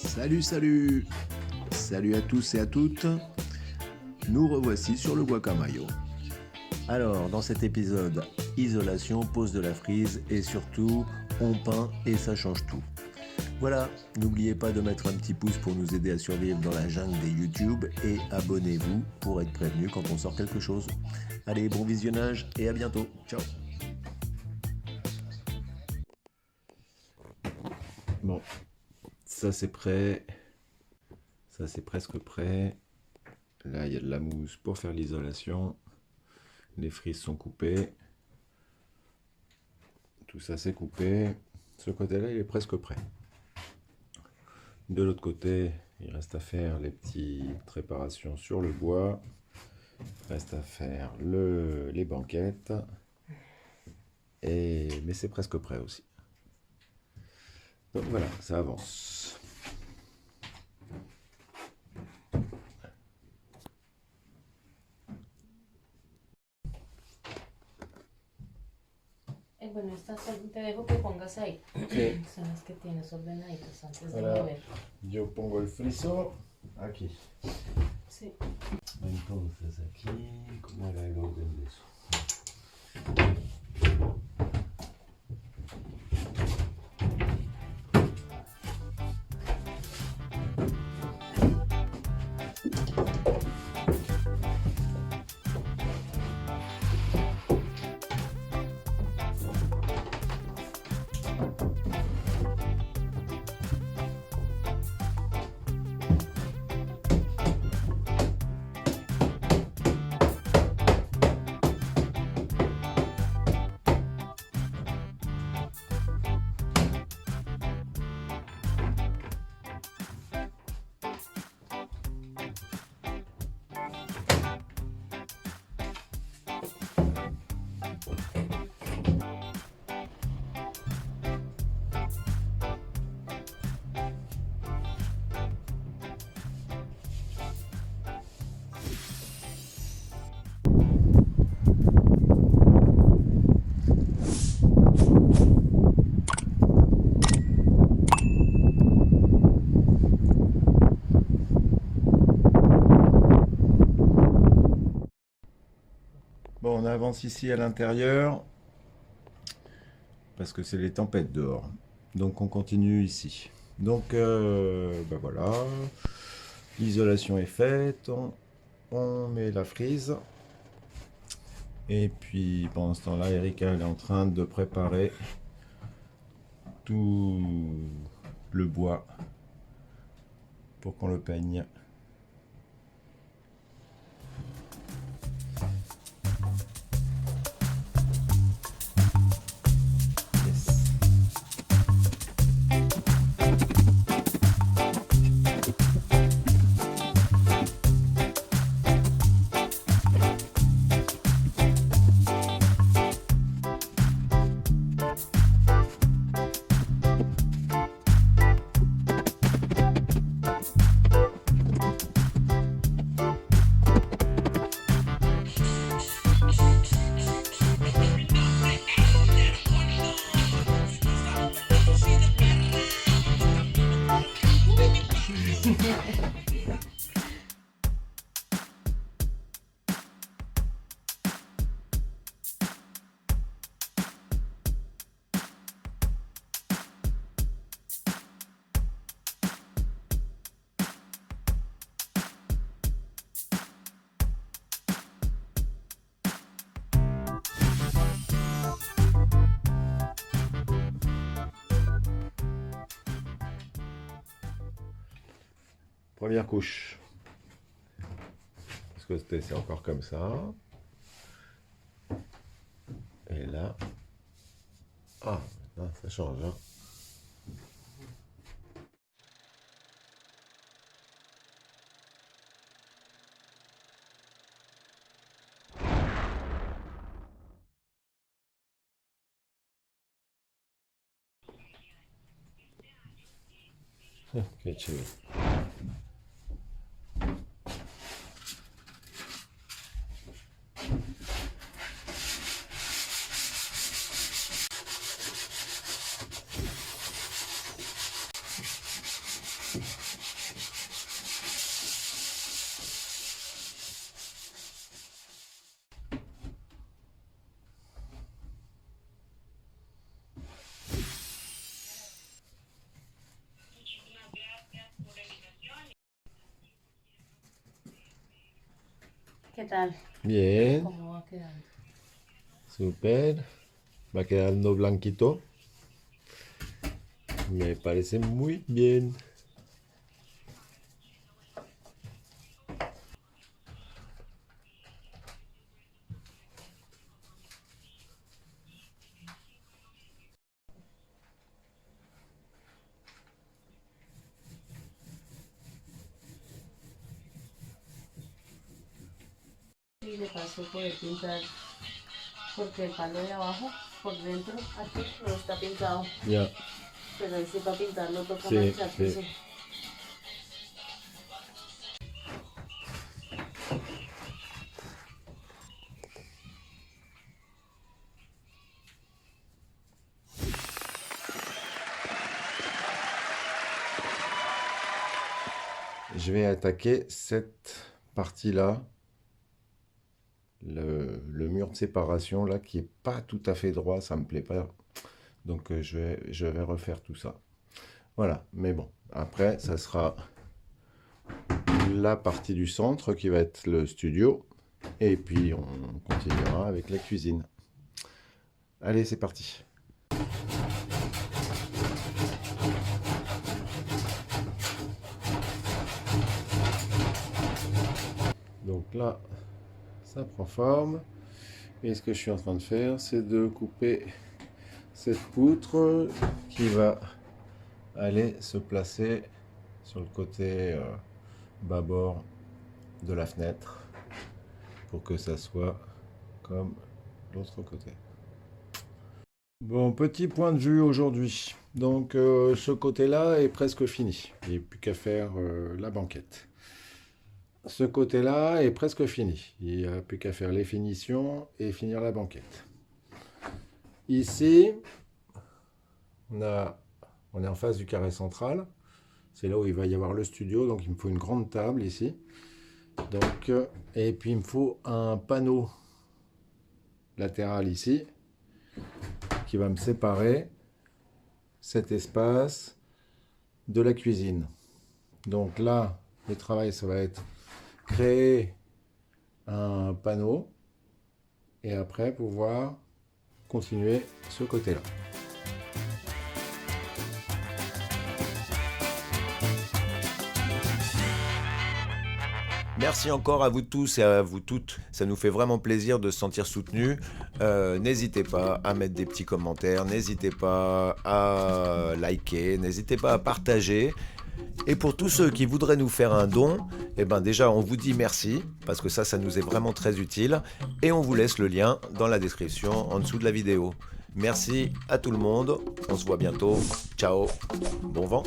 Salut, salut! Salut à tous et à toutes. Nous revoici sur le Guacamayo. Alors, dans cet épisode, isolation, pose de la frise et surtout, on peint et ça change tout. Voilà, n'oubliez pas de mettre un petit pouce pour nous aider à survivre dans la jungle des YouTube et abonnez-vous pour être prévenu quand on sort quelque chose. Allez, bon visionnage et à bientôt. Ciao! Bon, ça c'est prêt. Ça c'est presque prêt. Là, il y a de la mousse pour faire l'isolation. Les frises sont coupées. Tout ça c'est coupé. Ce côté-là, il est presque prêt. De l'autre côté, il reste à faire les petites réparations sur le bois. Il reste à faire les banquettes. Mais c'est presque prêt aussi. Donc voilà, ça avance. Bueno, estas te dejo que pongas ahí. Ok. Son las que tienes ordenaditas antes de Voilà. mover. Yo pongo el friso aquí. Sí. Entonces aquí, ¿cómo era el orden de eso? Bon, on avance ici à l'intérieur parce que c'est les tempêtes dehors. Donc on continue ici. Donc ben voilà, l'isolation est faite, on met la frise. Et puis pendant ce temps-là, Erika elle est en train de préparer tout le bois pour qu'on le peigne. Première couche. Parce que c'est encore comme ça. Et là. Ah, maintenant ça change. Hein. Che c'è? ¿Qué tal? Bien, ¿Cómo va quedando? super. Va quedando blanquito. Me parece muy bien. Y de paso poder pintar, porque el palo de abajo, por dentro, aquí no está pintado. Ya. Pero ahí sí para pintarlo toca Sí, manchar, sí. sí. Je vais attaquer cette partie-là, le mur de séparation là qui est pas tout à fait droit, ça me plaît pas. Donc je vais refaire tout ça. Voilà, mais bon, après ça sera la partie du centre qui va être le studio et puis on continuera avec la cuisine. Allez, c'est parti. Donc là, ça prend forme. Et ce que je suis en train de faire, c'est de couper cette poutre qui va aller se placer sur le côté bâbord de la fenêtre pour que ça soit comme l'autre côté. Bon, petit point de vue aujourd'hui. Donc ce côté-là est presque fini. Il n'y a plus qu'à faire la banquette. Ce côté-là est presque fini. Il n'y a plus qu'à faire les finitions et finir la banquette. Ici, on est en face du carré central. C'est là où il va y avoir le studio. Donc il me faut une grande table ici. Donc, et puis il me faut un panneau latéral ici qui va me séparer cet espace de la cuisine. Donc là, le travail, ça va être créer un panneau et après pouvoir continuer ce côté-là. Merci encore à vous tous et à vous toutes. Ça nous fait vraiment plaisir de se sentir soutenus. N'hésitez pas à mettre des petits commentaires, n'hésitez pas à liker, n'hésitez pas à partager. Et pour tous ceux qui voudraient nous faire un don, eh ben déjà on vous dit merci, parce que ça nous est vraiment très utile. Et on vous laisse le lien dans la description en dessous de la vidéo. Merci à tout le monde, on se voit bientôt. Ciao, bon vent.